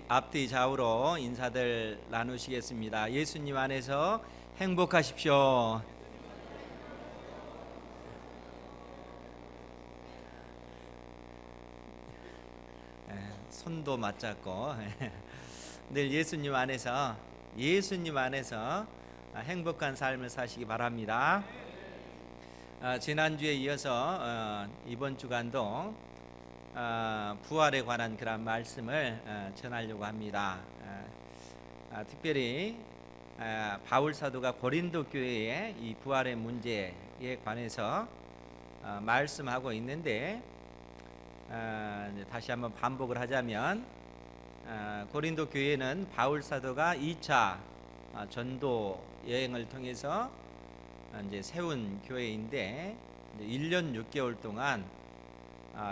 앞뒤 좌우로 인사들 나누시겠습니다. 예수님 안에서 행복하십시오. 손도 맞잡고 늘 예수님 안에서 행복한 삶을 사시기 바랍니다. 지난주에 이어서 이번 주간도 부활에 관한 그런 말씀을 전하려고 합니다. 특별히 바울 사도가 고린도 교회의 이 부활의 문제에 관해서 말씀하고 있는데, 다시 한번 반복을 하자면 고린도 교회는 바울 사도가 2차 전도 여행을 통해서 이제 세운 교회인데, 1년 6개월 동안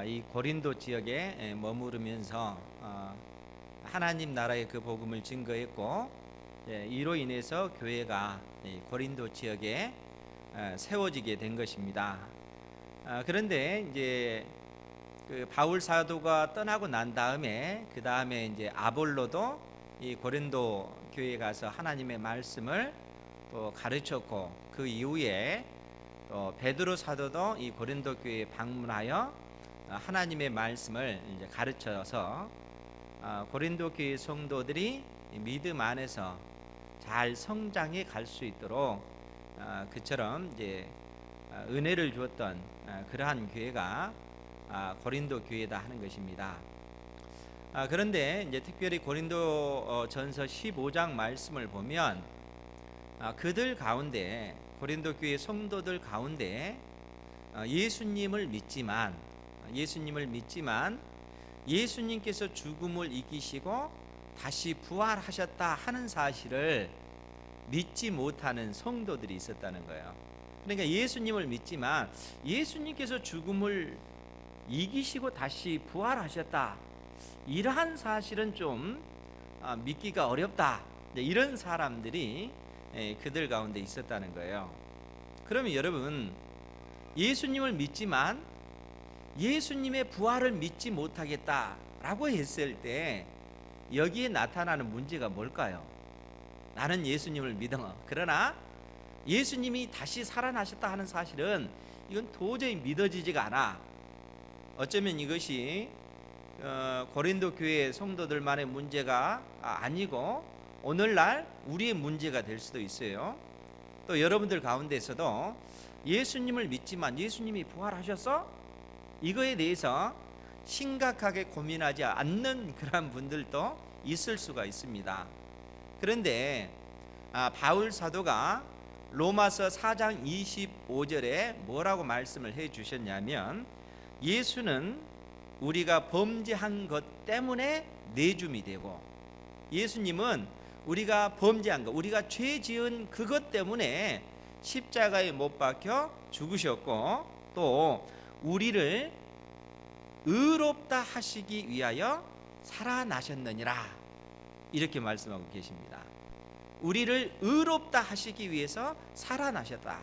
이 고린도 지역에 머무르면서 하나님 나라의 그 복음을 증거했고, 이로 인해서 교회가 고린도 지역에 세워지게 된 것입니다. 그런데 이제 그 바울 사도가 떠나고 난 다음에 그 다음에 이제 아볼로도 이 고린도 교회에 가서 하나님의 말씀을 또 가르쳤고, 그 이후에 또 베드로 사도도 이 고린도 교회에 방문하여 하나님의 말씀을 이제 가르쳐서 고린도 교회 성도들이 믿음 안에서 잘 성장해 갈 수 있도록 그처럼 이제 은혜를 주었던 그러한 교회가 고린도 교회다 하는 것입니다. 그런데 이제 특별히 고린도 전서 15장 말씀을 보면 그들 가운데, 고린도 교회 성도들 가운데 예수님을 믿지만 예수님께서 죽음을 이기시고 다시 부활하셨다 하는 사실을 믿지 못하는 성도들이 있었다는 거예요. 그러니까 예수님을 믿지만 예수님께서 죽음을 이기시고 다시 부활하셨다, 이러한 사실은 좀 믿기가 어렵다, 이런 사람들이 그들 가운데 있었다는 거예요. 그러면 여러분, 예수님을 믿지만 예수님의 부활을 믿지 못하겠다라고 했을 때 여기에 나타나는 문제가 뭘까요? 나는 예수님을 믿어, 그러나 예수님이 다시 살아나셨다 하는 사실은 이건 도저히 믿어지지가 않아. 어쩌면 이것이 고린도 교회 성도들만의 문제가 아니고 오늘날 우리의 문제가 될 수도 있어요. 또 여러분들 가운데서도 예수님을 믿지만 예수님이 부활하셨어? 이거에 대해서 심각하게 고민하지 않는 그런 분들도 있을 수가 있습니다. 그런데 바울 사도가 로마서 4장 25절에 뭐라고 말씀을 해 주셨냐면, 예수는 우리가 범죄한 것 때문에 내줌이 되고, 예수님은 우리가 범죄한 것, 우리가 죄 지은 그것 때문에 십자가에 못 박혀 죽으셨고, 또 우리를 의롭다 하시기 위하여 살아나셨느니라, 이렇게 말씀하고 계십니다. 우리를 의롭다 하시기 위해서 살아나셨다.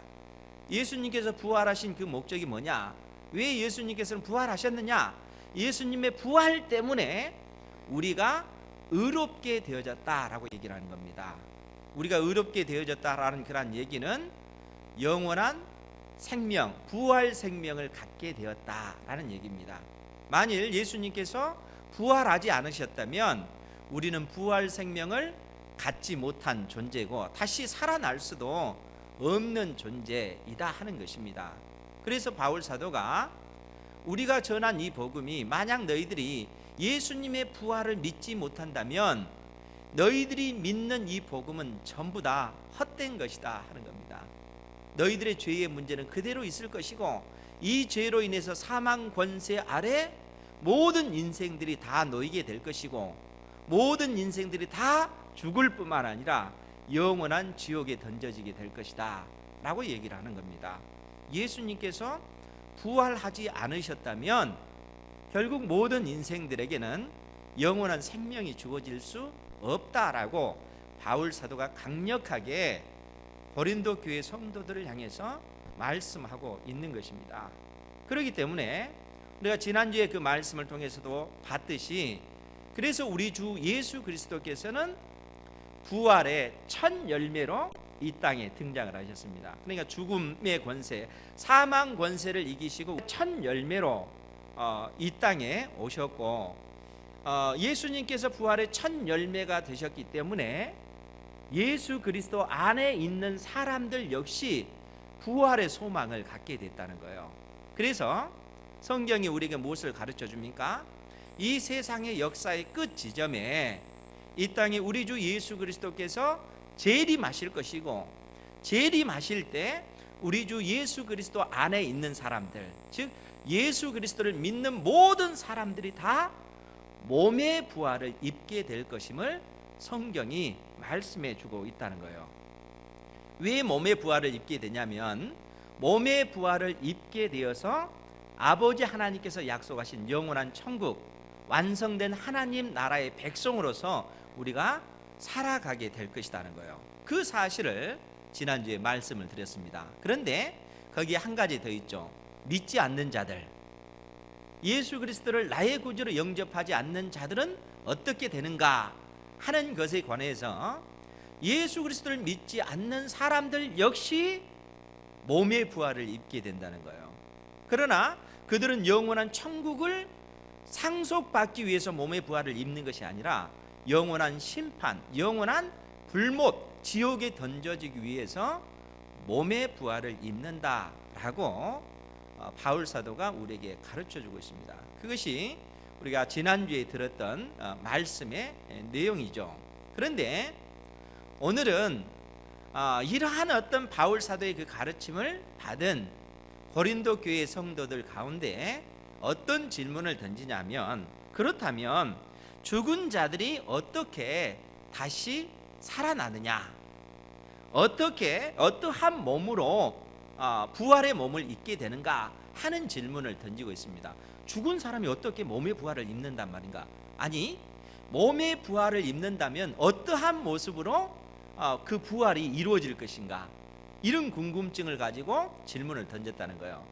예수님께서 부활하신 그 목적이 뭐냐? 왜 예수님께서는 부활하셨느냐? 예수님의 부활 때문에 우리가 의롭게 되어졌다라고 얘기를 하는 겁니다. 우리가 의롭게 되어졌다라는 그런 얘기는 영원한 생명, 부활 생명을 갖게 되었다라는 얘기입니다. 만일 예수님께서 부활하지 않으셨다면 우리는 부활 생명을 갖지 못한 존재고 다시 살아날 수도 없는 존재이다 하는 것입니다. 그래서 바울 사도가 우리가 전한 이 복음이 만약 너희들이 예수님의 부활을 믿지 못한다면 너희들이 믿는 이 복음은 전부 다 헛된 것이다 하는 겁니다. 너희들의 죄의 문제는 그대로 있을 것이고, 이 죄로 인해서 사망 권세 아래 모든 인생들이 다 놓이게 될 것이고, 모든 인생들이 다 죽을 뿐만 아니라 영원한 지옥에 던져지게 될 것이다 라고 얘기를 하는 겁니다. 예수님께서 부활하지 않으셨다면 결국 모든 인생들에게는 영원한 생명이 주어질 수 없다라고 바울 사도가 강력하게 고린도 교회 성도들을 향해서 말씀하고 있는 것입니다. 그렇기 때문에 우리가 지난주에 그 말씀을 통해서도 봤듯이 그래서 우리 주 예수 그리스도께서는 부활의 첫 열매로 이 땅에 등장을 하셨습니다. 그러니까 죽음의 권세, 사망 권세를 이기시고 첫 열매로 이 땅에 오셨고, 예수님께서 부활의 첫 열매가 되셨기 때문에 예수 그리스도 안에 있는 사람들 역시 부활의 소망을 갖게 됐다는 거예요. 그래서 성경이 우리에게 무엇을 가르쳐 줍니까? 이 세상의 역사의 끝 지점에 이 땅에 우리 주 예수 그리스도께서 재림하실 것이고, 재림하실 때 우리 주 예수 그리스도 안에 있는 사람들, 즉 예수 그리스도를 믿는 모든 사람들이 다 몸의 부활을 입게 될 것임을 성경이 말씀해 주고 있다는 거예요. 왜 몸의 부활을 입게 되냐면, 몸의 부활을 입게 되어서 아버지 하나님께서 약속하신 영원한 천국, 완성된 하나님 나라의 백성으로서 우리가 살아가게 될 것이라는 거예요. 그 사실을 지난주에 말씀을 드렸습니다. 그런데 거기에 한 가지 더 있죠. 믿지 않는 자들, 예수 그리스도를 나의 구주로 영접하지 않는 자들은 어떻게 되는가 하는 것에 관해서 예수 그리스도를 믿지 않는 사람들 역시 몸의 부활을 입게 된다는 거예요. 그러나 그들은 영원한 천국을 상속받기 위해서 몸의 부활을 입는 것이 아니라 영원한 심판, 영원한 불못, 지옥에 던져지기 위해서 몸의 부활을 입는다라고 바울 사도가 우리에게 가르쳐주고 있습니다. 그것이 우리가 지난주에 들었던 말씀의 내용이죠. 그런데 오늘은 이러한 어떤 바울 사도의 그 가르침을 받은 고린도 교회 성도들 가운데 어떤 질문을 던지냐면, 그렇다면 죽은 자들이 어떻게 다시 살아나느냐, 어떻게 어떠한 몸으로 부활의 몸을 입게 되는가 하는 질문을 던지고 있습니다. 죽은 사람이 어떻게 몸의 부활을 입는단 말인가? 아니, 몸의 부활을 입는다면 어떠한 모습으로 그 부활이 이루어질 것인가, 이런 궁금증을 가지고 질문을 던졌다는 거예요.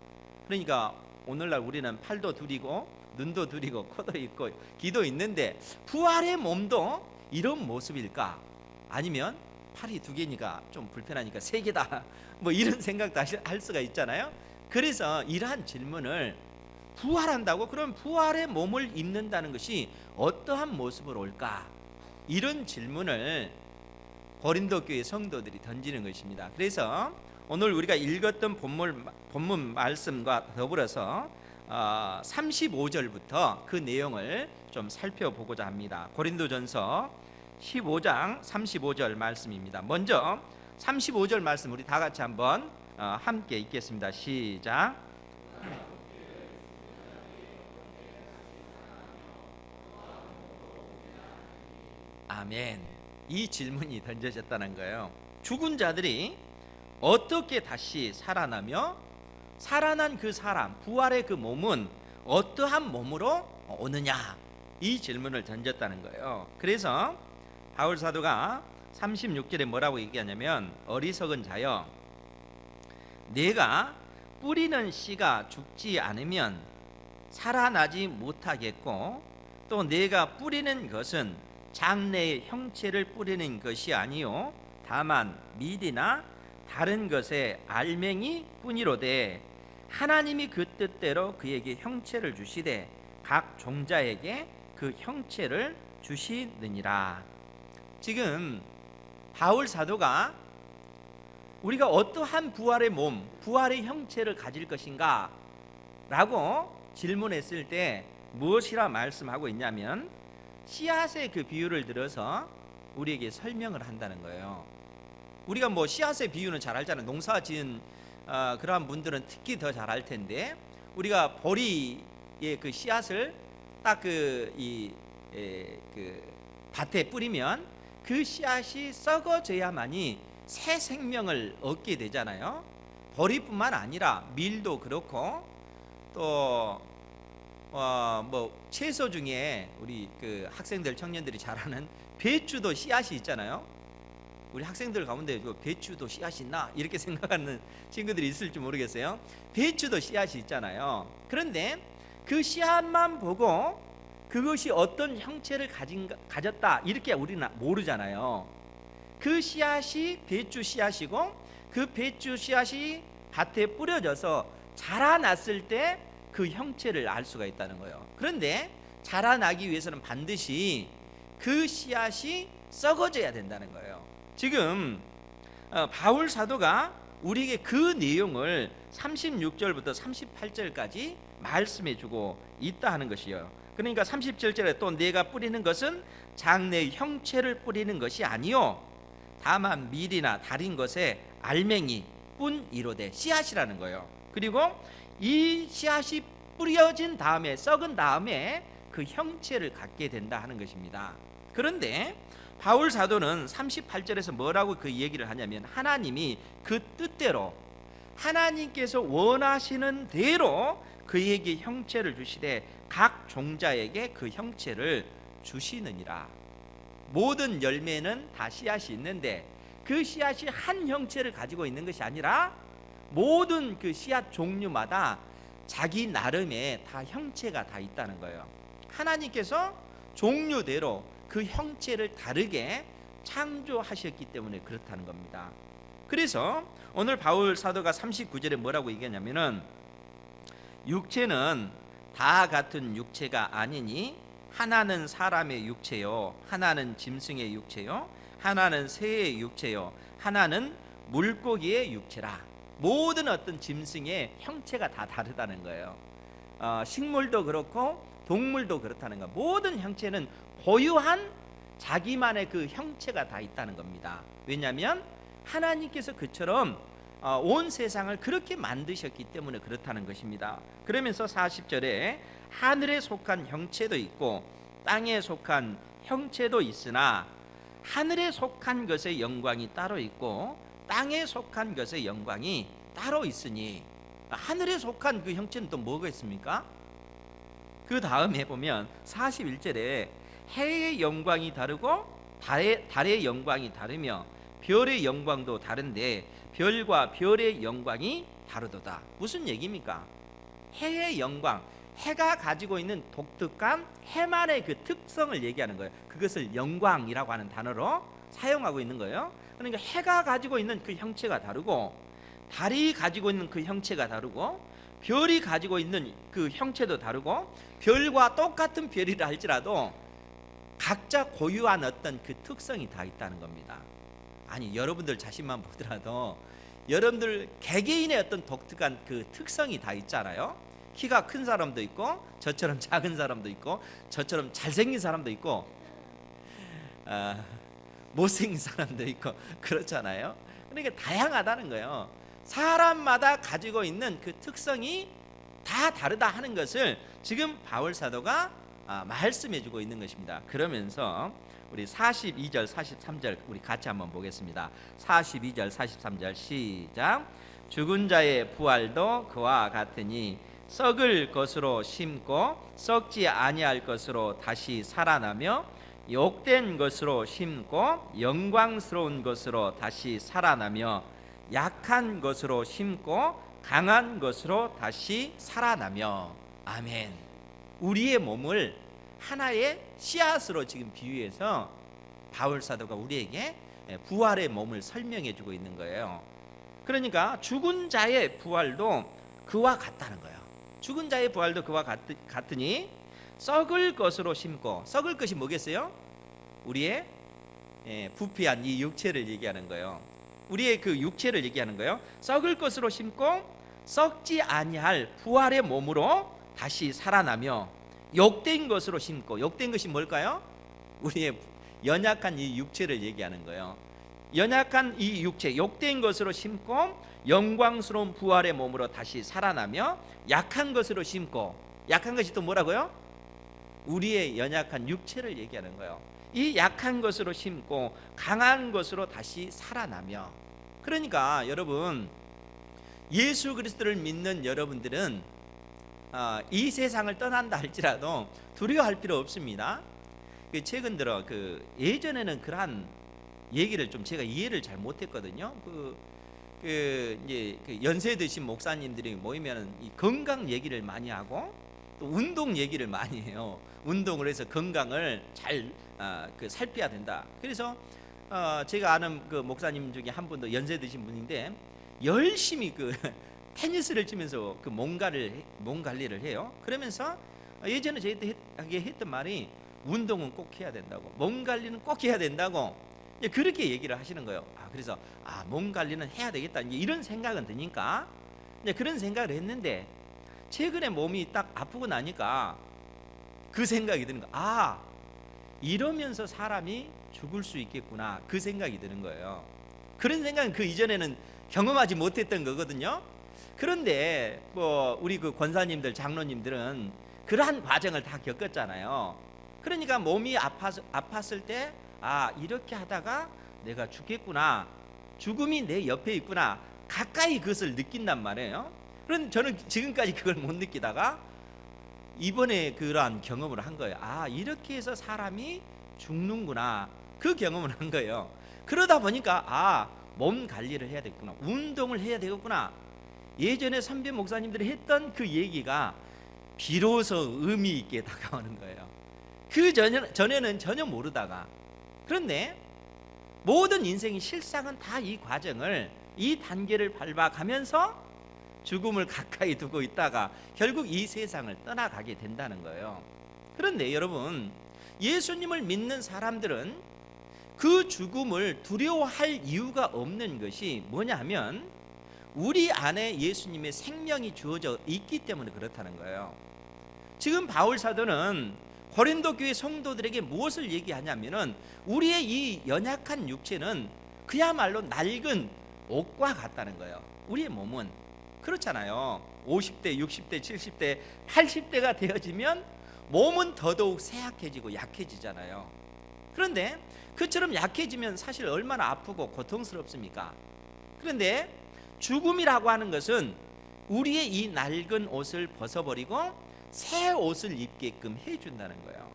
그러니까 오늘날 우리는 팔도 둘이고 눈도 둘이고 코도 있고 귀도 있는데 부활의 몸도 이런 모습일까? 아니면 팔이 두 개니까 좀 불편하니까 세 개다, 뭐 이런 생각도 할 수가 있잖아요. 그래서 이러한 질문을, 부활한다고? 그럼 부활의 몸을 입는다는 것이 어떠한 모습으로 올까? 이런 질문을 고린도 교회 성도들이 던지는 것입니다. 그래서 오늘 우리가 읽었던 본문 말씀과 더불어서 35절부터 그 내용을 좀 살펴보고자 합니다. 고린도전서 15장 35절 말씀입니다. 먼저 35절 말씀 우리 다 같이 한번 함께 읽겠습니다. 시작. 아멘. 이 질문이 던져졌다는 거예요. 죽은 자들이 어떻게 다시 살아나며, 살아난 그 사람, 부활의 그 몸은 어떠한 몸으로 오느냐, 이 질문을 던졌다는 거예요. 그래서 바울 사도가 36절에 뭐라고 얘기하냐면, 어리석은 자여, 내가 뿌리는 씨가 죽지 않으면 살아나지 못하겠고, 또 내가 뿌리는 것은 장래의 형체를 뿌리는 것이 아니요 다만 밀이나 다른 것의 알맹이 뿐이로되, 하나님이 그 뜻대로 그에게 형체를 주시되 각 종자에게 그 형체를 주시느니라. 지금 바울 사도가 우리가 어떠한 부활의 몸, 부활의 형체를 가질 것인가 라고 질문했을 때 무엇이라 말씀하고 있냐면, 씨앗의 그 비유를 들어서 우리에게 설명을 한다는 거예요. 우리가 뭐 씨앗의 비유는 잘 알잖아요. 농사 지은 그러한 분들은 특히 더 잘 알 텐데, 우리가 보리의 그 씨앗을 딱 그 밭에 뿌리면 그 씨앗이 썩어져야만이 새 생명을 얻게 되잖아요. 보리뿐만 아니라 밀도 그렇고, 또 뭐 채소 중에 우리 그 학생들, 청년들이 잘 아는 배추도 씨앗이 있잖아요. 우리 학생들 가운데 배추도 씨앗이 있나 이렇게 생각하는 친구들이 있을지 모르겠어요. 배추도 씨앗이 있잖아요. 그런데 그 씨앗만 보고 그것이 어떤 형체를 가졌다 이렇게 우리는 모르잖아요. 그 씨앗이 배추 씨앗이고 그 배추 씨앗이 밭에 뿌려져서 자라났을 때 그 형체를 알 수가 있다는 거예요. 그런데 자라나기 위해서는 반드시 그 씨앗이 썩어져야 된다는 거예요. 지금 바울 사도가 우리에게 그 내용을 36절부터 38절까지 말씀해 주고 있다 하는 것이요. 그러니까 37절에 또 내가 뿌리는 것은 장래의 형체를 뿌리는 것이 아니요 다만 밀이나 달인 것에 알맹이 뿐이로되 씨앗이라는 거예요. 그리고 이 씨앗이 뿌려진 다음에 썩은 다음에 그 형체를 갖게 된다 하는 것입니다. 그런데 바울 사도는 38절에서 뭐라고 그 얘기를 하냐면 하나님이 그 뜻대로 하나님께서 원하시는 대로 그에게 형체를 주시되 각 종자에게 그 형체를 주시느니라. 모든 열매는 다 씨앗이 있는데 그 씨앗이 한 형체를 가지고 있는 것이 아니라 모든 그 씨앗 종류마다 자기 나름의 다 형체가 다 있다는 거예요. 하나님께서 종류대로 그 형체를 다르게 창조하셨기 때문에 그렇다는 겁니다. 그래서 오늘 바울 사도가 39절에 뭐라고 얘기하냐면은 육체는 다 같은 육체가 아니니 하나는 사람의 육체요 하나는 짐승의 육체요 하나는 새의 육체요 하나는 물고기의 육체라. 모든 어떤 짐승의 형체가 다 다르다는 거예요. 식물도 그렇고 동물도 그렇다는 거. 모든 형체는 고유한 자기만의 그 형체가 다 있다는 겁니다. 왜냐하면 하나님께서 그처럼 온 세상을 그렇게 만드셨기 때문에 그렇다는 것입니다. 그러면서 40절에 하늘에 속한 형체도 있고 땅에 속한 형체도 있으나 하늘에 속한 것의 영광이 따로 있고 땅에 속한 것의 영광이 따로 있으니 하늘에 속한 그 형체는 또 뭐가 있습니까? 그 다음에 보면 41절에 해의 영광이 다르고 달의 영광이 다르며 별의 영광도 다른데 별과 별의 영광이 다르도다. 무슨 얘기입니까? 해의 영광, 해가 가지고 있는 독특한 해만의 그 특성을 얘기하는 거예요. 그것을 영광이라고 하는 단어로 사용하고 있는 거예요. 그러니까 해가 가지고 있는 그 형체가 다르고 달이 가지고 있는 그 형체가 다르고 별이 가지고 있는 그 형체도 다르고 별과 똑같은 별이라 할지라도 각자 고유한 어떤 그 특성이 다 있다는 겁니다. 아니 여러분들 자신만 보더라도 여러분들 개개인의 어떤 독특한 그 특성이 다 있잖아요. 키가 큰 사람도 있고 저처럼 작은 사람도 있고 저처럼 잘생긴 사람도 있고 못생긴 사람도 있고 그렇잖아요. 그러니까 다양하다는 거예요. 사람마다 가지고 있는 그 특성이 다 다르다 하는 것을 지금 바울 사도가 말씀해 주고 있는 것입니다. 그러면서 우리 42절 43절 우리 같이 한번 보겠습니다. 42절 43절 시작. 죽은 자의 부활도 그와 같으니 썩을 것으로 심고 썩지 아니할 것으로 다시 살아나며 욕된 것으로 심고 영광스러운 것으로 다시 살아나며 약한 것으로 심고 강한 것으로 다시 살아나며. 아멘. 우리의 몸을 하나의 씨앗으로 지금 비유해서 바울 사도가 우리에게 부활의 몸을 설명해 주고 있는 거예요. 그러니까 죽은 자의 부활도 그와 같다는 거예요. 죽은 자의 부활도 그와 같으니 썩을 것으로 심고, 썩을 것이 뭐겠어요? 우리의 부패한 이 육체를 얘기하는 거예요. 우리의 그 육체를 얘기하는 거예요. 썩을 것으로 심고 썩지 아니할 부활의 몸으로 다시 살아나며 욕된 것으로 심고, 욕된 것이 뭘까요? 우리의 연약한 이 육체를 얘기하는 거예요. 연약한 이 육체, 욕된 것으로 심고 영광스러운 부활의 몸으로 다시 살아나며 약한 것으로 심고, 약한 것이 또 뭐라고요? 우리의 연약한 육체를 얘기하는 거예요. 이 약한 것으로 심고 강한 것으로 다시 살아나며. 그러니까 여러분, 예수 그리스도를 믿는 여러분들은 이 세상을 떠난다 할지라도 두려워할 필요 없습니다. 최근 들어 예전에는 그러한 얘기를 좀 제가 이해를 잘 못했거든요. 이제 연세 드신 목사님들이 모이면 이 건강 얘기를 많이 하고 또 운동 얘기를 많이 해요. 운동을 해서 건강을 잘 살펴야 된다. 그래서 제가 아는 그 목사님 중에 한 분도 연세 드신 분인데 열심히 그 테니스를 치면서 그 몸 관리를 해요. 그러면서 예전에 저희한테 했던 말이 운동은 꼭 해야 된다고, 몸 관리는 꼭 해야 된다고 그렇게 얘기를 하시는 거예요. 그래서 몸 관리는 해야 되겠다 이제 이런 생각은 드니까 그런 생각을 했는데 최근에 몸이 딱 아프고 나니까 그 생각이 드는 거야. 이러면서 사람이 죽을 수 있겠구나, 그 생각이 드는 거예요. 그런 생각은 그 이전에는 경험하지 못했던 거거든요. 그런데 뭐 우리 그 권사님들, 장로님들은 그러한 과정을 다 겪었잖아요. 그러니까 몸이 아팠을 때 이렇게 하다가 내가 죽겠구나, 죽음이 내 옆에 있구나, 가까이 그것을 느낀단 말이에요. 그런데 저는 지금까지 그걸 못 느끼다가 이번에 그러한 경험을 한 거예요. 이렇게 해서 사람이 죽는구나, 그 경험을 한 거예요. 그러다 보니까 몸 관리를 해야 되겠구나, 운동을 해야 되겠구나. 예전에 선배 목사님들이 했던 그 얘기가 비로소 의미 있게 다가오는 거예요. 그 전에는 전혀 모르다가. 그런데 모든 인생의 실상은 다 이 과정을, 이 단계를 밟아가면서 죽음을 가까이 두고 있다가 결국 이 세상을 떠나가게 된다는 거예요. 그런데 여러분, 예수님을 믿는 사람들은 그 죽음을 두려워할 이유가 없는 것이 뭐냐 하면 우리 안에 예수님의 생명이 주어져 있기 때문에 그렇다는 거예요. 지금 바울 사도는 고린도 교회 성도들에게 무엇을 얘기하냐면은 우리의 이 연약한 육체는 그야말로 낡은 옷과 같다는 거예요. 우리의 몸은 그렇잖아요. 50대, 60대, 70대, 80대가 되어지면 몸은 더더욱 쇠약해지고 약해지잖아요. 그런데 그처럼 약해지면 사실 얼마나 아프고 고통스럽습니까? 그런데 죽음이라고 하는 것은 우리의 이 낡은 옷을 벗어버리고 새 옷을 입게끔 해준다는 거예요.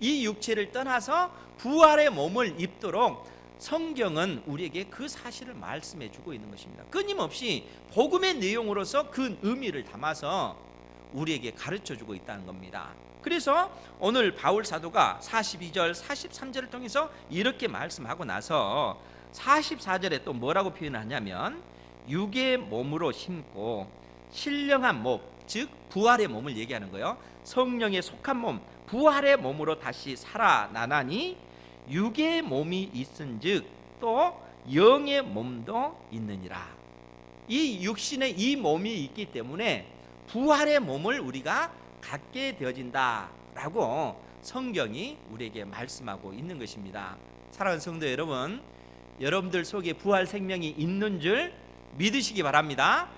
이 육체를 떠나서 부활의 몸을 입도록 성경은 우리에게 그 사실을 말씀해 주고 있는 것입니다. 끊임없이 복음의 내용으로서 그 의미를 담아서 우리에게 가르쳐 주고 있다는 겁니다. 그래서 오늘 바울 사도가 42절 43절을 통해서 이렇게 말씀하고 나서 44절에 또 뭐라고 표현하냐면 육의 몸으로 심고 신령한 몸, 즉 부활의 몸을 얘기하는 거예요. 성령에 속한 몸, 부활의 몸으로 다시 살아나나니 육의 몸이 있은즉 또 영의 몸도 있느니라. 이 육신의 이 몸이 있기 때문에 부활의 몸을 우리가 갖게 되어진다라고 성경이 우리에게 말씀하고 있는 것입니다. 사랑하는 성도 여러분, 여러분들 속에 부활 생명이 있는 줄 믿으시기 바랍니다.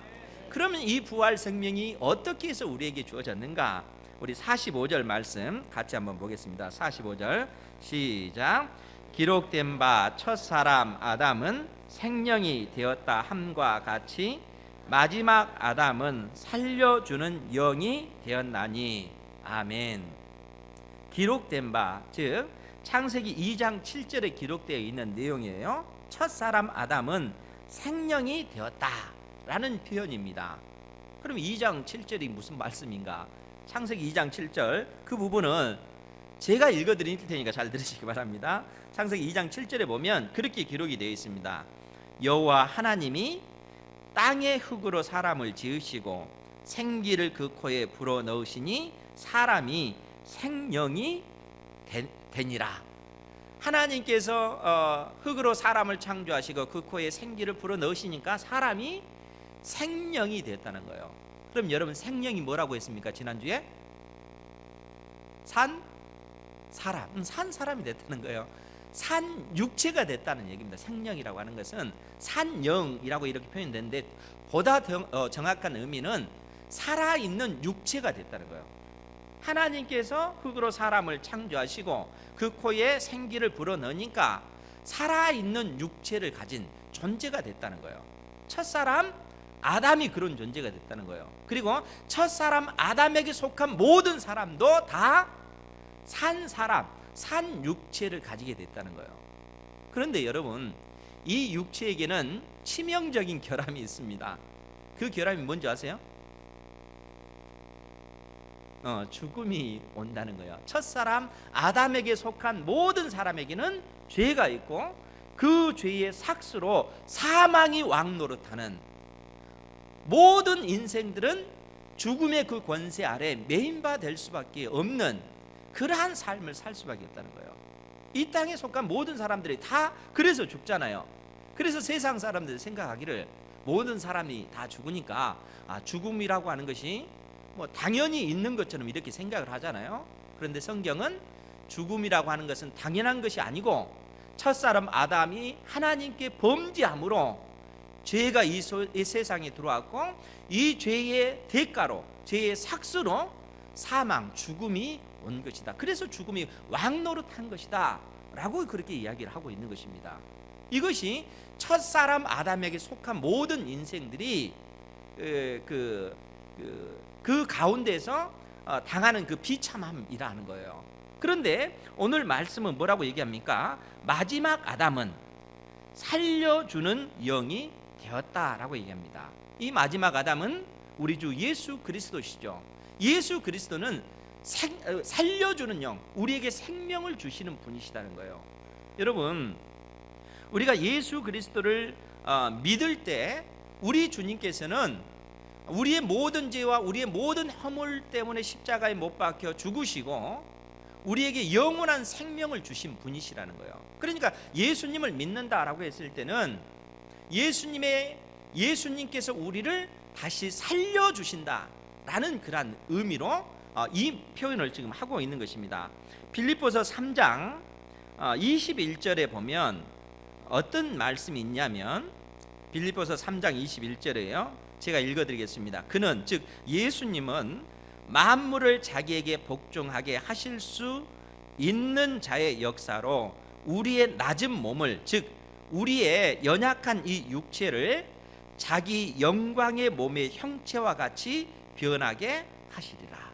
그러면 이 부활 생명이 어떻게 해서 우리에게 주어졌는가? 우리 45절 말씀 같이 한번 보겠습니다. 45절 시작. 기록된 바 첫사람 아담은 생명이 되었다 함과 같이 마지막 아담은 살려주는 영이 되었나니. 아멘. 기록된 바, 즉 창세기 2장 7절에 기록되어 있는 내용이에요. 첫사람 아담은 생명이 되었다라는 표현입니다. 그럼 2장 7절이 무슨 말씀인가? 창세기 2장 7절 그 부분은 제가 읽어드릴 테니까 잘 들으시기 바랍니다. 창세기 2장 7절에 보면 그렇게 기록이 되어 있습니다. 여호와 하나님이 땅의 흙으로 사람을 지으시고 생기를 그 코에 불어넣으시니 사람이 생명이 되니라. 하나님께서 흙으로 사람을 창조하시고 그 코에 생기를 불어넣으시니까 사람이 생명이 됐다는 거예요. 그럼 여러분, 생명이 뭐라고 했습니까? 지난주에 산 사람이 됐다는 거예요. 산 육체가 됐다는 얘기입니다. 생명이라고 하는 것은 산영이라고 이렇게 표현되는데 보다 정확한 의미는 살아있는 육체가 됐다는 거예요. 하나님께서 흙으로 사람을 창조하시고 그 코에 생기를 불어넣으니까 살아있는 육체를 가진 존재가 됐다는 거예요. 첫사람 아담이 그런 존재가 됐다는 거예요. 그리고 첫사람 아담에게 속한 모든 사람도 다 산 사람, 산 육체를 가지게 됐다는 거예요. 그런데 여러분, 이 육체에게는 치명적인 결함이 있습니다. 그 결함이 뭔지 아세요? 죽음이 온다는 거예요. 첫사람 아담에게 속한 모든 사람에게는 죄가 있고 그 죄의 삭스로 사망이 왕노릇하는 모든 인생들은 죽음의 그 권세 아래 매인바 될 수밖에 없는 그러한 삶을 살 수밖에 없다는 거예요. 이 땅에 속한 모든 사람들이 다 그래서 죽잖아요. 그래서 세상 사람들이 생각하기를 모든 사람이 다 죽으니까 죽음이라고 하는 것이 뭐 당연히 있는 것처럼 이렇게 생각을 하잖아요. 그런데 성경은 죽음이라고 하는 것은 당연한 것이 아니고 첫사람 아담이 하나님께 범죄함으로 죄가 이 세상에 들어왔고 이 죄의 대가로 죄의 삭스로 사망, 죽음이 온 것이다. 그래서 죽음이 왕노릇한 것이다 라고 그렇게 이야기를 하고 있는 것입니다. 이것이 첫사람 아담에게 속한 모든 인생들이 그 가운데서 당하는 그 비참함이라는 거예요. 그런데 오늘 말씀은 뭐라고 얘기합니까? 마지막 아담은 살려주는 영이 되었다라고 얘기합니다. 이 마지막 아담은 우리 주 예수 그리스도시죠. 예수 그리스도는 살려주는 영, 우리에게 생명을 주시는 분이시다는 거예요. 여러분, 우리가 예수 그리스도를 믿을 때 우리 주님께서는 우리의 모든 죄와 우리의 모든 허물 때문에 십자가에 못 박혀 죽으시고 우리에게 영원한 생명을 주신 분이시라는 거예요. 그러니까 예수님을 믿는다라고 했을 때는 예수님께서 우리를 다시 살려주신다라는 그런 의미로 이 표현을 지금 하고 있는 것입니다. 빌립보서 3장 21절에 보면 어떤 말씀이 있냐면 빌립보서 3장 21절에요. 제가 읽어드리겠습니다. 그는 즉 예수님은 만물을 자기에게 복종하게 하실 수 있는 자의 역사로 우리의 낮은 몸을 즉 우리의 연약한 이 육체를 자기 영광의 몸의 형체와 같이 변하게 하시리라.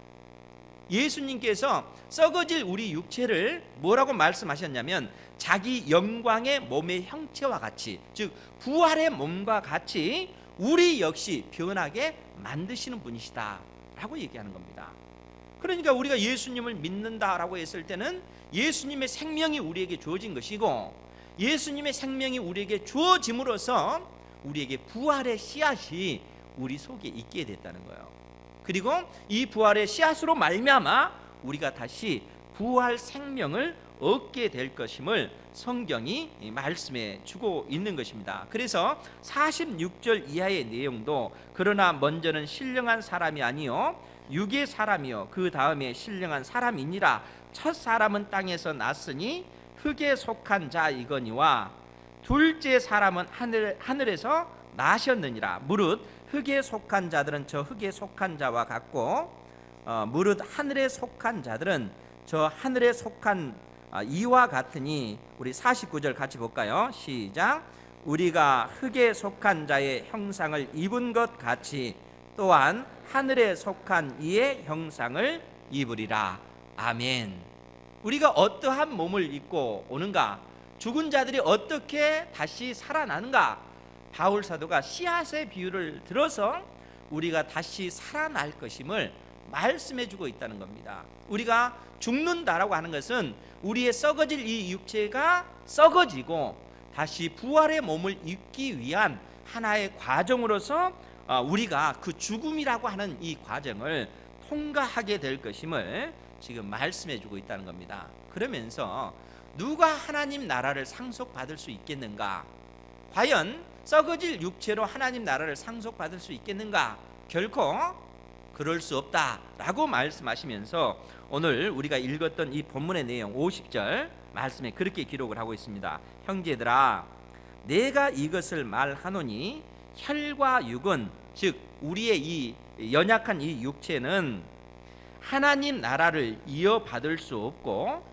예수님께서 썩어질 우리 육체를 뭐라고 말씀하셨냐면 자기 영광의 몸의 형체와 같이 즉 부활의 몸과 같이 우리 역시 변하게 만드시는 분이시다 라고 얘기하는 겁니다. 그러니까 우리가 예수님을 믿는다라고 했을 때는 예수님의 생명이 우리에게 주어진 것이고 예수님의 생명이 우리에게 주어짐으로써 우리에게 부활의 씨앗이 우리 속에 있게 됐다는 거예요. 그리고 이 부활의 씨앗으로 말미암아 우리가 다시 부활 생명을 얻게 될 것임을 성경이 말씀해 주고 있는 것입니다. 그래서 46절 이하의 내용도 그러나 먼저는 신령한 사람이 아니요 육의 사람이요 그 다음에 신령한 사람이니라. 첫 사람은 땅에서 났으니 흙에 속한 자이거니와 둘째 사람은 하늘에서 나셨느니라. 무릇 흙에 속한 자들은 저 흙에 속한 자와 같고 무릇 하늘에 속한 자들은 저 하늘에 속한 이와 같으니. 우리 49절 같이 볼까요? 시작. 우리가 흙에 속한 자의 형상을 입은 것 같이 또한 하늘에 속한 이의 형상을 입으리라. 아멘. 우리가 어떠한 몸을 입고 오는가? 죽은 자들이 어떻게 다시 살아나는가? 바울 사도가 씨앗의 비유를 들어서 우리가 다시 살아날 것임을 말씀해 주고 있다는 겁니다. 우리가 죽는다라고 하는 것은 우리의 썩어질 이 육체가 썩어지고 다시 부활의 몸을 입기 위한 하나의 과정으로서 우리가 그 죽음이라고 하는 이 과정을 통과하게 될 것임을 지금 말씀해 주고 있다는 겁니다. 그러면서 누가 하나님 나라를 상속받을 수 있겠는가? 과연 썩어질 육체로 하나님 나라를 상속받을 수 있겠는가? 결코 그럴 수 없다라고 말씀하시면서 오늘 우리가 읽었던 이 본문의 내용 50절 말씀에 그렇게 기록을 하고 있습니다. 형제들아 내가 이것을 말하노니 혈과 육은 즉 우리의 이 연약한 이 육체는 하나님 나라를 이어받을 수 없고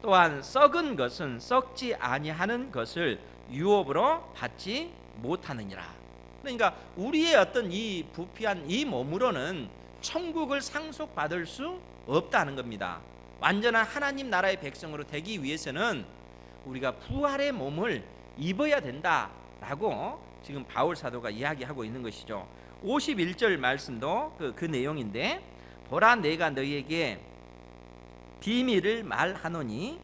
또한 썩은 것은 썩지 아니하는 것을 유업으로 받지 못하느니라. 그러니까 우리의 어떤 이 부패한 이 몸으로는 천국을 상속받을 수 없다는 겁니다. 완전한 하나님 나라의 백성으로 되기 위해서는 우리가 부활의 몸을 입어야 된다라고 지금 바울 사도가 이야기하고 있는 것이죠. 51절 말씀도 그 내용인데 보라 내가 너희에게 비밀을 말하노니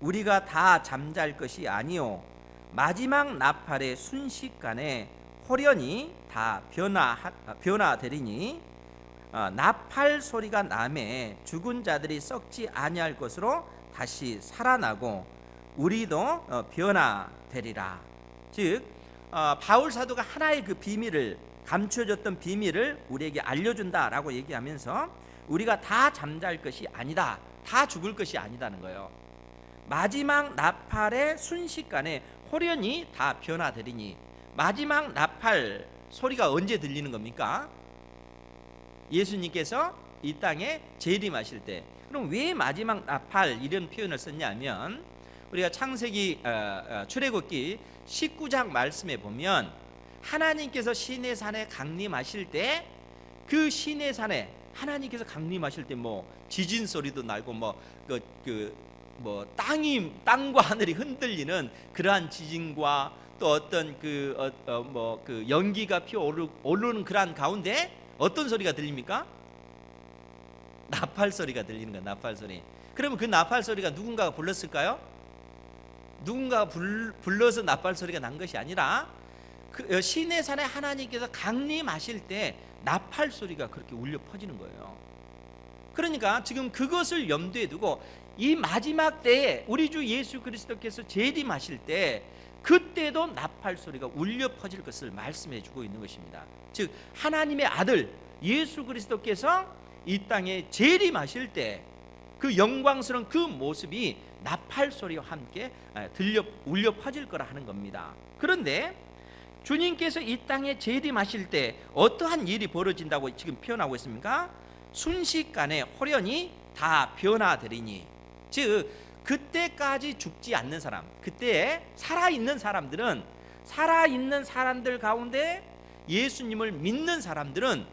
우리가 다 잠잘 것이 아니요 마지막 나팔의 순식간에 호련히 다 변화되리니 나팔 소리가 나매 죽은 자들이 썩지 아니할 것으로 다시 살아나고 우리도 변화되리라. 즉 바울 사도가 하나의 그 비밀을, 감춰졌던 비밀을 우리에게 알려준다라고 얘기하면서 우리가 다 잠잘 것이 아니다, 다 죽을 것이 아니다는 거예요. 마지막 나팔의 순식간에 호련히 다 변화되리니, 마지막 나팔 소리가 언제 들리는 겁니까? 예수님께서 이 땅에 재림하실 때. 그럼 왜 마지막 나팔 이런 표현을 썼냐면, 우리가 창세기 출애굽기 19장 말씀에 보면 하나님께서 시내산에 강림하실 때, 그 시내산에 하나님께서 강림하실 때 뭐 지진 소리도 나고 뭐 땅과 하늘이 흔들리는 그러한 지진과 또 어떤 그 연기가 피어오르는 그러한 가운데 어떤 소리가 들립니까? 나팔 소리가 들리는 거야. 나팔 소리. 그러면 그 나팔 소리가 누군가가 불렀을까요? 누군가가 불러서 나팔 소리가 난 것이 아니라 그 시내산에 하나님께서 강림하실 때 나팔 소리가 그렇게 울려 퍼지는 거예요. 그러니까 지금 그것을 염두에 두고 이 마지막 때에 우리 주 예수 그리스도께서 재림하실 때 그때도 나팔 소리가 울려 퍼질 것을 말씀해 주고 있는 것입니다. 즉 하나님의 아들 예수 그리스도께서 이 땅에 재림하실 때 그 영광스러운 그 모습이 나팔 소리와 함께 울려 퍼질 거라 하는 겁니다. 그런데 주님께서 이 땅에 재림하실 때 어떠한 일이 벌어진다고 지금 표현하고 있습니까? 순식간에 호련히 다 변화되리니, 즉 그때까지 죽지 않는 사람, 그때 살아있는 사람들은, 살아있는 사람들 가운데 예수님을 믿는 사람들은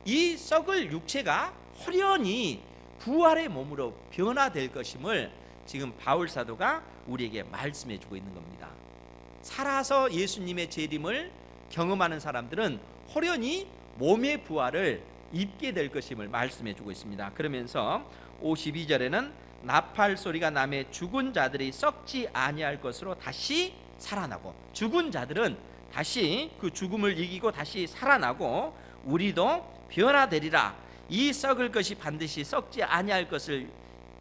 이 썩을 육체가 호련히 부활의 몸으로 변화될 것임을 지금 바울 사도가 우리에게 말씀해 주고 있는 겁니다. 살아서 예수님의 재림을 경험하는 사람들은 호련히 몸의 부활을 입게 될 것임을 말씀해 주고 있습니다. 그러면서 52절에는 나팔 소리가 나매 죽은 자들이 썩지 아니할 것으로 다시 살아나고, 죽은 자들은 다시 그 죽음을 이기고 다시 살아나고 우리도 변화되리라. 이 썩을 것이 반드시 썩지 아니할 것을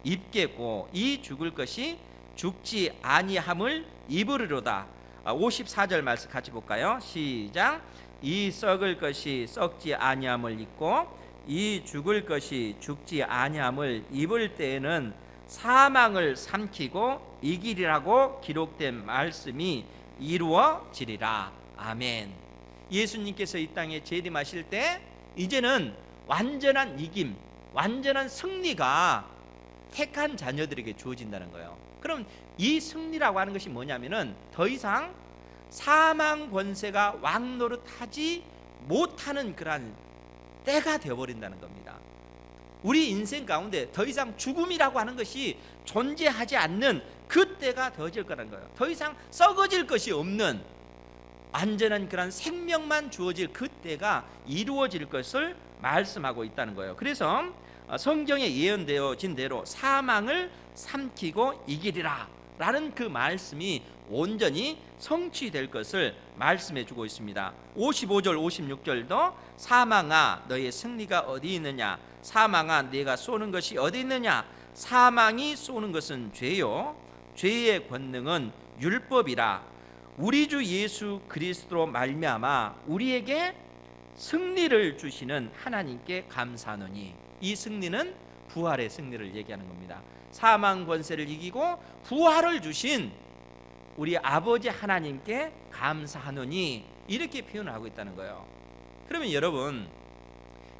입겠고 이 죽을 것이 죽지 아니함을 입으리로다. 54절 말씀 같이 볼까요? 시작. 이 썩을 것이 썩지 아니함을 입고 이 죽을 것이 죽지 아니함을 입을 때에는 사망을 삼키고 이기리라고 기록된 말씀이 이루어지리라. 아멘. 예수님께서 이 땅에 재림하실 때 이제는 완전한 이김, 완전한 승리가 택한 자녀들에게 주어진다는 거예요. 그럼 이 승리라고 하는 것이 뭐냐면은 더 이상 사망 권세가 왕노릇하지 못하는 그러한 때가 되어버린다는 겁니다. 우리 인생 가운데 더 이상 죽음이라고 하는 것이 존재하지 않는 그 때가 되어질 거라는 거예요. 더 이상 썩어질 것이 없는 완전한 그런 생명만 주어질 그 때가 이루어질 것을 말씀하고 있다는 거예요. 그래서 성경에 예언되어진 대로 사망을 삼키고 이기리라 라는 그 말씀이 온전히 성취될 것을 말씀해 주고 있습니다. 55절 56절도 사망아 너의 승리가 어디 있느냐, 사망아 네가 쏘는 것이 어디 있느냐, 사망이 쏘는 것은 죄요 죄의 권능은 율법이라. 우리 주 예수 그리스도로 말미암아 우리에게 승리를 주시는 하나님께 감사하노니. 이 승리는 부활의 승리를 얘기하는 겁니다. 사망 권세를 이기고 부활을 주신 우리 아버지 하나님께 감사하노니 이렇게 표현하고 있다는 거예요. 그러면 여러분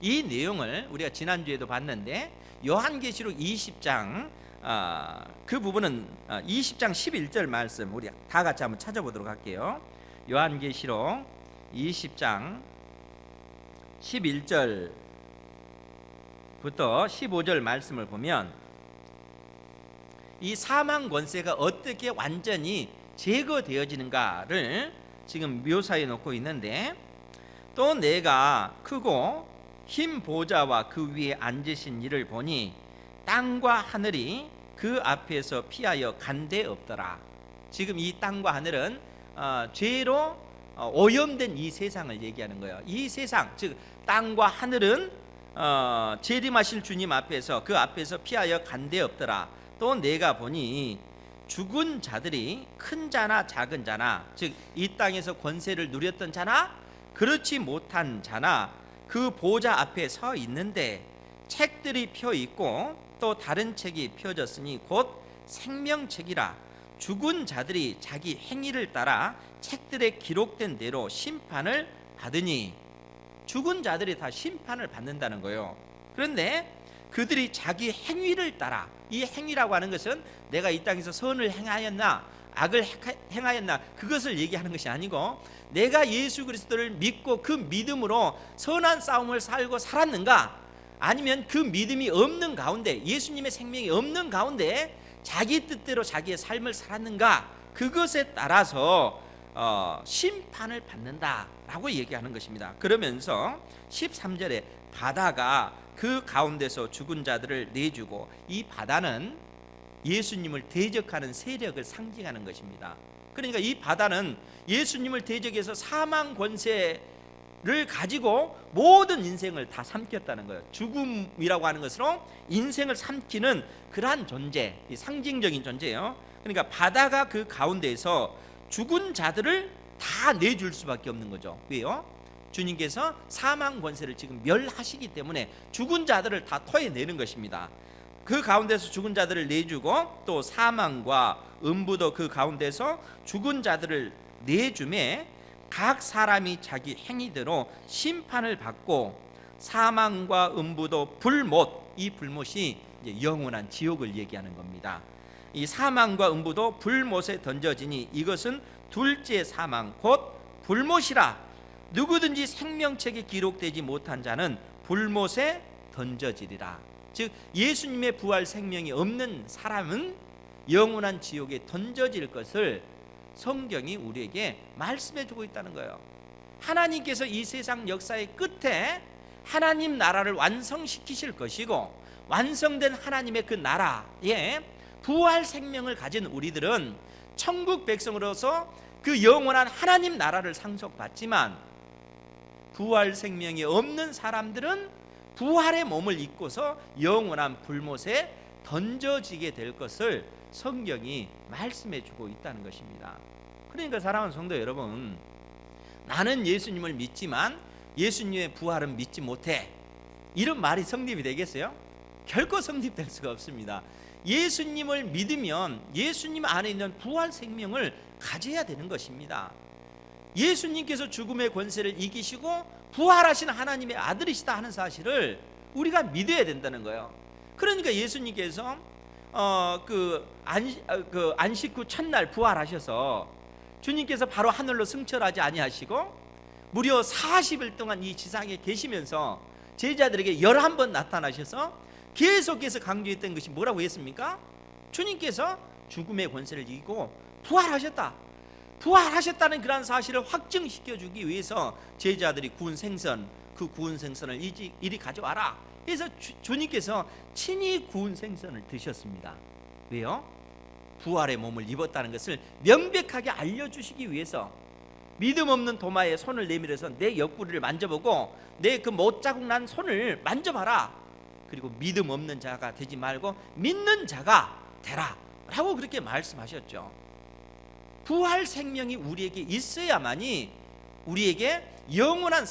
이 내용을 우리가 지난주에도 봤는데 요한계시록 20장 그 부분은 20장 11절 말씀 우리 다 같이 한번 찾아보도록 할게요. 요한계시록 20장 11절부터 15절 말씀을 보면 이 사망 권세가 어떻게 완전히 제거되어지는가를 지금 묘사해 놓고 있는데, 또 내가 크고 흰 보좌와 그 위에 앉으신 이를 보니 땅과 하늘이 그 앞에서 피하여 간데 없더라. 지금 이 땅과 하늘은 죄로 오염된 이 세상을 얘기하는 거예요. 이 세상, 즉 땅과 하늘은 재림하실 주님 앞에서 그 앞에서 피하여 간데 없더라. 또 내가 보니 죽은 자들이 큰 자나 작은 자나, 즉 이 땅에서 권세를 누렸던 자나 그렇지 못한 자나 그 보좌 앞에 서 있는데 책들이 펴 있고 또 다른 책이 펴졌으니 곧 생명책이라. 죽은 자들이 자기 행위를 따라 책들에 기록된 대로 심판을 받으니. 죽은 자들이 다 심판을 받는다는 거예요. 그런데 그들이 자기 행위를 따라, 이 행위라고 하는 것은 내가 이 땅에서 선을 행하였나 악을 행하였나 그것을 얘기하는 것이 아니고, 내가 예수 그리스도를 믿고 그 믿음으로 선한 싸움을 살고 살았는가, 아니면 그 믿음이 없는 가운데, 예수님의 생명이 없는 가운데 자기 뜻대로 자기의 삶을 살았는가, 그것에 따라서 심판을 받는다라고 얘기하는 것입니다. 그러면서 13절에 바다가 그 가운데서 죽은 자들을 내주고, 이 바다는 예수님을 대적하는 세력을 상징하는 것입니다. 그러니까 이 바다는 예수님을 대적해서 사망 권세를 가지고 모든 인생을 다 삼켰다는 거예요. 죽음이라고 하는 것으로 인생을 삼키는 그러한 존재, 이 상징적인 존재예요. 그러니까 바다가 그 가운데에서 죽은 자들을 다 내줄 수밖에 없는 거죠. 왜요? 주님께서 사망 권세를 지금 멸하시기 때문에 죽은 자들을 다 토해내는 것입니다. 그 가운데서 죽은 자들을 내주고 또 사망과 음부도 그 가운데서 죽은 자들을 내주매 각 사람이 자기 행위대로 심판을 받고, 사망과 음부도 불못, 이 불못이 이제 영원한 지옥을 얘기하는 겁니다. 이 사망과 음부도 불못에 던져지니 이것은 둘째 사망 곧 불못이라. 누구든지 생명책에 기록되지 못한 자는 불못에 던져지리라. 즉 예수님의 부활 생명이 없는 사람은 영원한 지옥에 던져질 것을 성경이 우리에게 말씀해 주고 있다는 거예요. 하나님께서 이 세상 역사의 끝에 하나님 나라를 완성시키실 것이고, 완성된 하나님의 그 나라에 부활 생명을 가진 우리들은 천국 백성으로서 그 영원한 하나님 나라를 상속받지만, 부활 생명이 없는 사람들은 부활의 몸을 입고서 영원한 불못에 던져지게 될 것을 성경이 말씀해 주고 있다는 것입니다. 그러니까 사랑하는 성도 여러분, 나는 예수님을 믿지만 예수님의 부활은 믿지 못해, 이런 말이 성립이 되겠어요? 결코 성립될 수가 없습니다. 예수님을 믿으면 예수님 안에 있는 부활 생명을 가져야 되는 것입니다. 예수님께서 죽음의 권세를 이기시고 부활하신 하나님의 아들이시다 하는 사실을 우리가 믿어야 된다는 거예요. 그러니까 예수님께서 안식 후 첫날 부활하셔서 주님께서 바로 하늘로 승천하지 아니하시고 무려 40일 동안 이 지상에 계시면서 제자들에게 11번 나타나셔서 계속해서 강조했던 것이 뭐라고 했습니까? 주님께서 죽음의 권세를 이기고 부활하셨다. 부활하셨다는 그런 사실을 확증시켜주기 위해서 제자들이 구운 생선, 그 구운 생선을 이리 가져와라. 그래서 주님께서 친히 구운 생선을 드셨습니다. 왜요? 부활의 몸을 입었다는 것을 명백하게 알려주시기 위해서. 믿음 없는 도마에 손을 내밀어서 내 옆구리를 만져보고 내 그 못자국 난 손을 만져봐라. 그리고 믿음 없는 자가 되지 말고 믿는 자가 되라 라고 그렇게 말씀하셨죠. 부활 생명이 우리에게 있어야만이 우리에게 영원한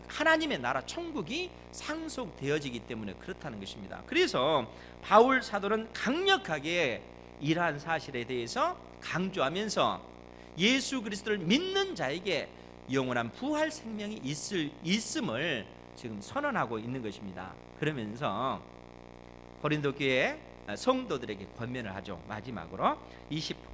하나님의 나라 천국이 상속되어지기 때문에 그렇다는 것입니다. 그래서 바울 사도는 강력하게 이러한 사실에 대해서 강조하면서 예수 그리스도를 믿는 자에게 영원한 부활 생명이 있음을 지금 선언하고 있는 것입니다. 그러면서 고린도 교회 성도들에게 권면을 하죠. 마지막으로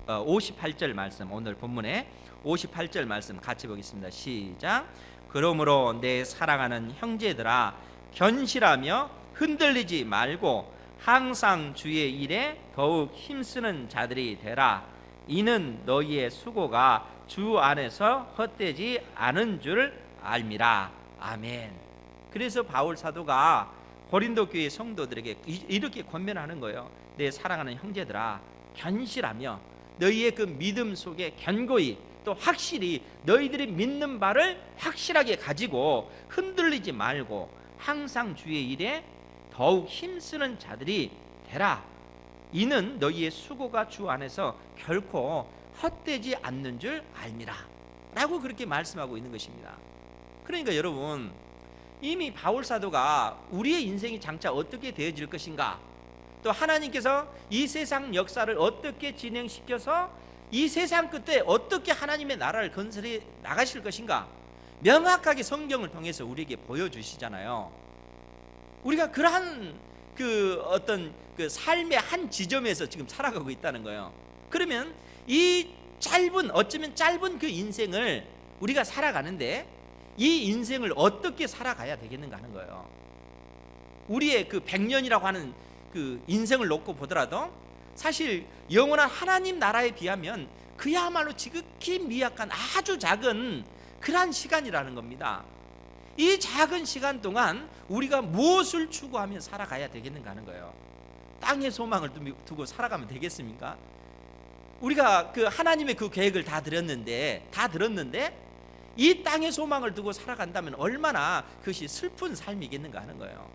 58절 말씀, 오늘 본문에 58절 말씀 같이 보겠습니다. 시작. 그러므로 내 사랑하는 형제들아, 견실하며 흔들리지 말고 항상 주의 일에 더욱 힘쓰는 자들이 되라. 이는 너희의 수고가 주 안에서 헛되지 않은 줄 알미라. 아멘. 그래서 바울 사도가 고린도 교회 성도들에게 이렇게 권면하는 거예요. 내 사랑하는 형제들아, 견실하며 너희의 그 믿음 속에 견고히 또 확실히 너희들이 믿는 바를 확실하게 가지고 흔들리지 말고 항상 주의 일에 더욱 힘쓰는 자들이 되라. 이는 너희의 수고가 주 안에서 결코 헛되지 않는 줄 알미라 라고 그렇게 말씀하고 있는 것입니다. 그러니까 여러분, 이미 바울 사도가 우리의 인생이 장차 어떻게 되어질 것인가, 또 하나님께서 이 세상 역사를 어떻게 진행시켜서 이 세상 끝에 어떻게 하나님의 나라를 건설해 나가실 것인가 명확하게 성경을 통해서 우리에게 보여주시잖아요. 우리가 그러한 그 어떤 그 삶의 한 지점에서 지금 살아가고 있다는 거예요. 그러면 이 어쩌면 짧은 그 인생을 우리가 살아가는데 이 인생을 어떻게 살아가야 되겠는가 하는 거예요. 우리의 그 100년이라고 하는 그 인생을 놓고 보더라도 사실 영원한 하나님 나라에 비하면 그야말로 지극히 미약한 아주 작은 그러한 시간이라는 겁니다. 이 작은 시간 동안 우리가 무엇을 추구하며 살아가야 되겠는가 하는 거예요. 땅의 소망을 두고 살아가면 되겠습니까? 우리가 그 하나님의 그 계획을 다 들었는데 이 땅의 소망을 두고 살아간다면 얼마나 그것이 슬픈 삶이겠는가 하는 거예요.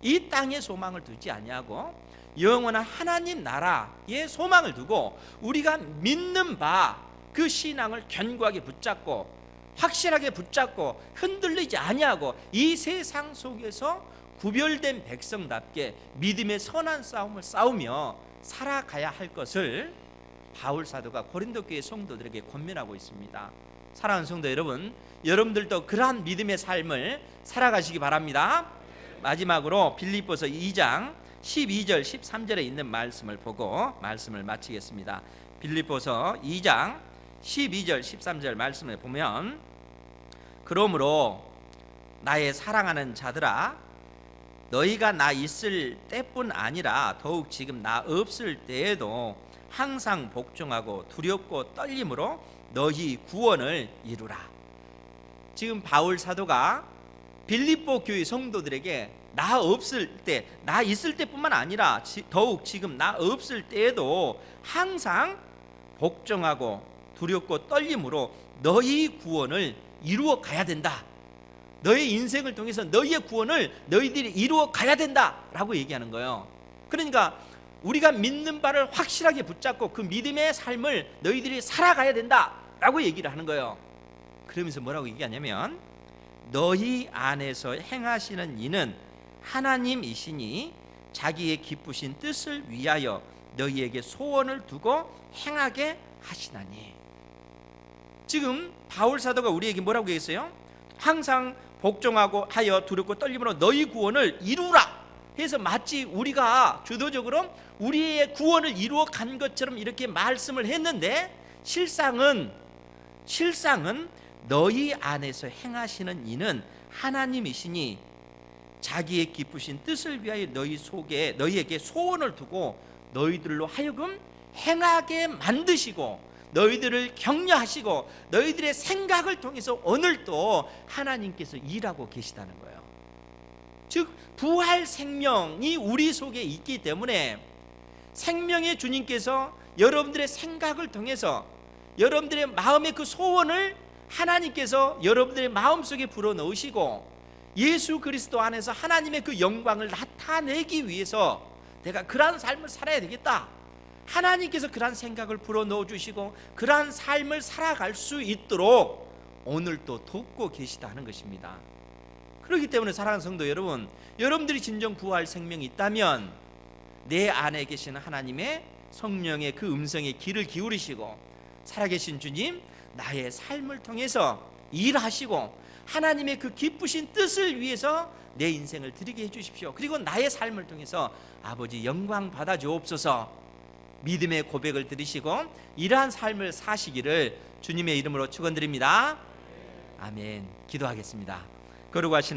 이 땅의 소망을 두지 아니하고 영원한 하나님 나라의 소망을 두고 우리가 믿는 바 그 신앙을 견고하게 붙잡고 확실하게 붙잡고 흔들리지 아니하고 이 세상 속에서 구별된 백성답게 믿음의 선한 싸움을 싸우며 살아가야 할 것을 바울 사도가 고린도 교회 성도들에게 권면하고 있습니다. 사랑하는 성도 여러분, 여러분들도 그러한 믿음의 삶을 살아가시기 바랍니다. 마지막으로 빌립보서 2장 12절 13절에 있는 말씀을 보고 말씀을 마치겠습니다. 빌립보서 2장 12절 13절 말씀을 보면, 그러므로 나의 사랑하는 자들아, 너희가 나 있을 때뿐 아니라 더욱 지금 나 없을 때에도 항상 복종하고 두렵고 떨림으로 너희 구원을 이루라. 지금 바울 사도가 빌립보 교회 성도들에게 나 없을 때, 나 있을 때뿐만 아니라 더욱 지금 나 없을 때에도 항상 복종하고 두렵고 떨림으로 너희 구원을 이루어 가야 된다. 너의 인생을 통해서 너희의 구원을 너희들이 이루어 가야 된다라고 얘기하는 거예요. 그러니까 우리가 믿는 바를 확실하게 붙잡고 그 믿음의 삶을 너희들이 살아가야 된다라고 얘기를 하는 거예요. 그러면서 뭐라고 얘기하냐면, 너희 안에서 행하시는 이는 하나님이시니 자기의 기쁘신 뜻을 위하여 너희에게 소원을 두고 행하게 하시나니. 지금 바울 사도가 우리에게 뭐라고 했어요? 항상 복종하고 하여 두렵고 떨림으로 너희 구원을 이루라 해서 마치 우리가 주도적으로 우리의 구원을 이루어 간 것처럼 이렇게 말씀을 했는데, 실상은 너희 안에서 행하시는 이는 하나님이시니 자기의 기쁘신 뜻을 위하여 너희에게 소원을 두고 너희들로 하여금 행하게 만드시고 너희들을 격려하시고 너희들의 생각을 통해서 오늘도 하나님께서 일하고 계시다는 거예요. 즉 부활 생명이 우리 속에 있기 때문에 생명의 주님께서 여러분들의 생각을 통해서 여러분들의 마음의 그 소원을 하나님께서 여러분들의 마음속에 불어넣으시고 예수 그리스도 안에서 하나님의 그 영광을 나타내기 위해서 내가 그러한 삶을 살아야 되겠다, 하나님께서 그러한 생각을 불어넣어 주시고 그러한 삶을 살아갈 수 있도록 오늘도 돕고 계시다는 것입니다. 그렇기 때문에 사랑하는 성도 여러분, 여러분들이 진정 부활 생명이 있다면 내 안에 계시는 하나님의 성령의 그 음성에 귀를 기울이시고 살아계신 주님, 나의 삶을 통해서 일하시고 하나님의 그 기쁘신 뜻을 위해서 내 인생을 드리게 해주십시오. 그리고 나의 삶을 통해서 아버지 영광 받아 주옵소서. 믿음의 고백을 들으시고 이러한 삶을 사시기를 주님의 이름으로 축원드립니다. 아멘. 기도하겠습니다. 거룩하신